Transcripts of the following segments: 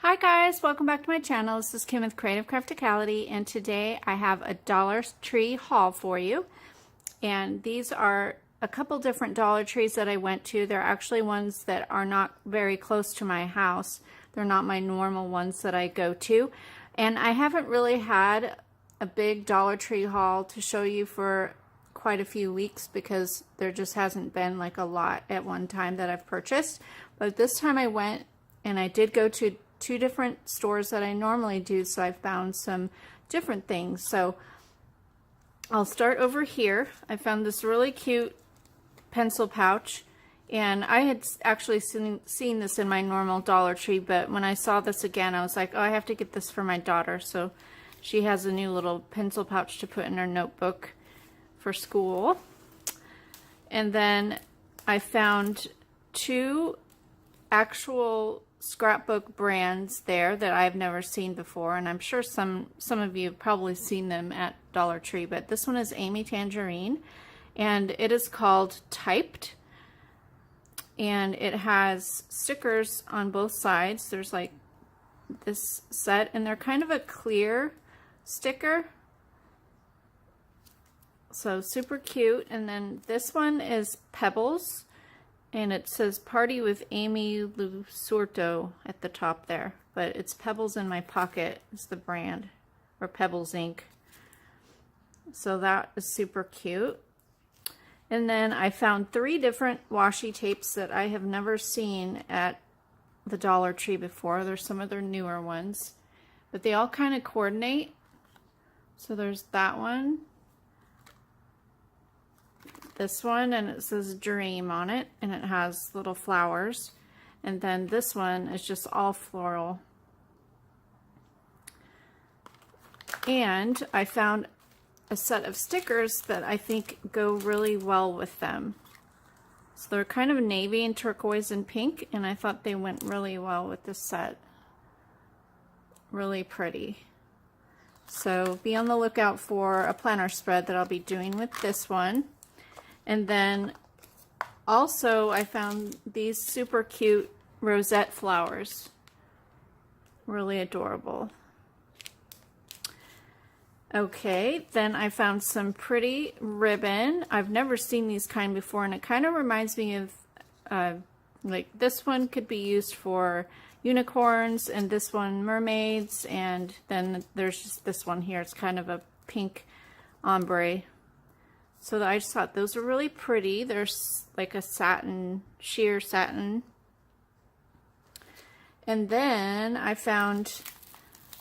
Hi guys, welcome back to my channel. This is Kim with Creative Crafticality, and today I have a Dollar Tree haul for you. And these are a couple different Dollar Trees that I went to. They're actually ones that are not very close to my house. They're not my normal ones that I go to. And I haven't really had a big Dollar Tree haul to show you for quite a few weeks because there just hasn't been like a lot at one time that I've purchased. But this time I went and I did go to two different stores that I normally do, so I found some different things. So I'll start over here. I found this really cute pencil pouch, and I had actually seen this in my normal Dollar Tree, but when I saw this again I was like, oh, I have to get this for my daughter, so she has a new little pencil pouch to put in her notebook for school. And then I found two actual Scrapbook Brands there that I've never seen before, and I'm sure some of you have probably seen them at Dollar Tree, but this one is Amy Tangerine, and it is called Typed, and it has stickers on both sides. There's like this set, and they're kind of a clear sticker, so super cute. And then this one is Pebbles, and it says Party with Amy Lusurto at the top there, but it's Pebbles in My Pocket is the brand, or Pebbles Inc. So that is super cute. And then I found three different washi tapes that I have never seen at the Dollar Tree before. There's some of their newer ones, but they all kind of coordinate. So there's that one, this one, and it says Dream on it, and it has little flowers. And then this one is just all floral. And I found a set of stickers that I think go really well with them. So they're kind of navy and turquoise and pink, and I thought they went really well with this set. Really pretty. So be on the lookout for a planner spread that I'll be doing with this one. And then also I found these super cute rosette flowers. Really adorable. Okay, then I found some pretty ribbon. I've never seen these kind before, and it kind of reminds me of like this one could be used for unicorns, and this one mermaids, and then there's just this one here. It's kind of a pink ombre. So I just thought those were really pretty. There's like a satin, sheer satin. And then I found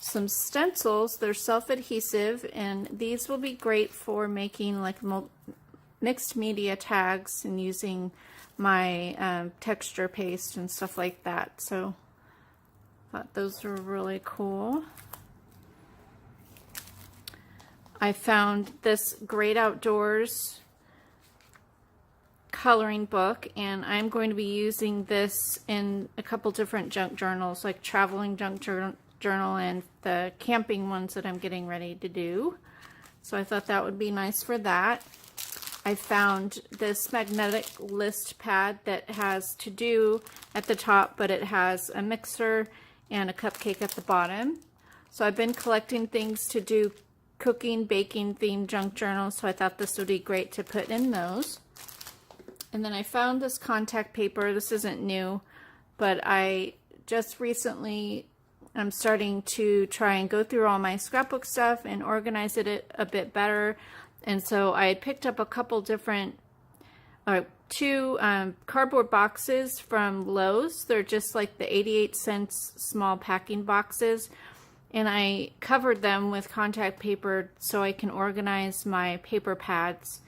some stencils. They're self-adhesive, and these will be great for making like mixed media tags and using my texture paste and stuff like that. So I thought those were really cool. I found this Great Outdoors coloring book, and I'm going to be using this in a couple different junk journals, like traveling junk journal and the camping ones that I'm getting ready to do. So I thought that would be nice for that. I found this magnetic list pad that has to do at the top, but it has a mixer and a cupcake at the bottom. So I've been collecting things to do cooking, baking themed junk journals, so I thought this would be great to put in those. And then I found this contact paper. This isn't new, but I just recently I'm starting to try and go through all my scrapbook stuff and organize it a bit better. And so I had picked up a couple different two cardboard boxes from Lowe's. They're just like the 88-cent small packing boxes. And I covered them with contact paper so I can organize my paper pads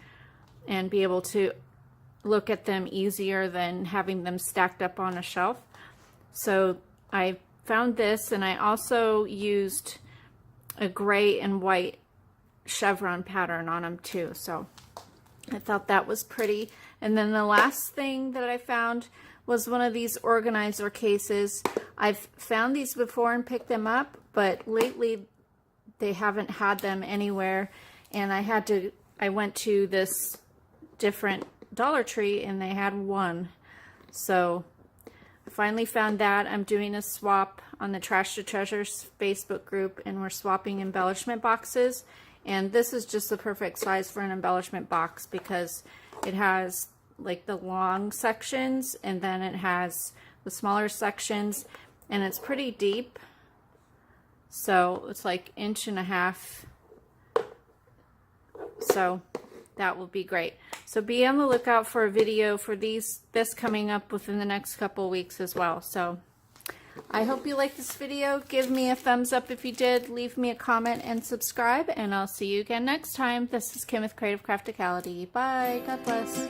and be able to look at them easier than having them stacked up on a shelf. So I found this, and I also used a gray and white chevron pattern on them too. So I thought that was pretty. And then the last thing that I found was one of these organizer cases. I've found these before and picked them up, but lately they haven't had them anywhere, and I went to this different Dollar Tree and they had one. So I finally found that. I'm doing a swap. on the Trash to Treasures Facebook group, and we're swapping embellishment boxes. And this is just the perfect size for an embellishment box because it has like the long sections and then it has the smaller sections, and it's pretty deep. So it's like 1.5 inches. So that will be great. So be on the lookout for a video for this coming up within the next couple weeks as well. So I hope you liked this video. Give me a thumbs up if you did. Leave me a comment and subscribe, and I'll see you again next time. This is Kim with Creative Crafticality. Bye. God bless.